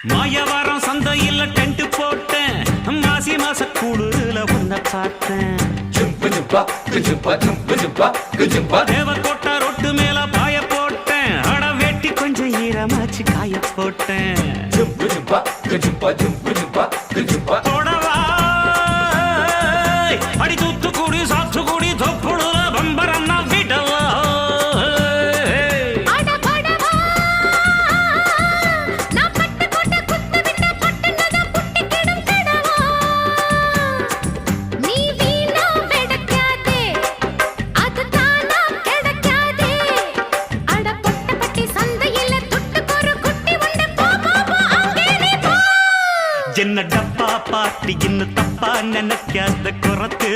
மாயவாரம் சந்தையில் டென்ட் போட்டேன் மாசி மாச கூடுல உன்ன பார்த்தேன் தேவக்கோட்டை ரொட்டு மேல பாய போட்டேன் அட வெட்டி கொஞ்சம் ஈரமாச்சு காய போட்டேன் போடவா அடி தூத்துக்குடி சாத்துக்குடி தொப்புடுல பம்பரன்னா விடவா என்ன டப்பா பாட்டி இன்னும் தப்பா நினைக்காத குறத்து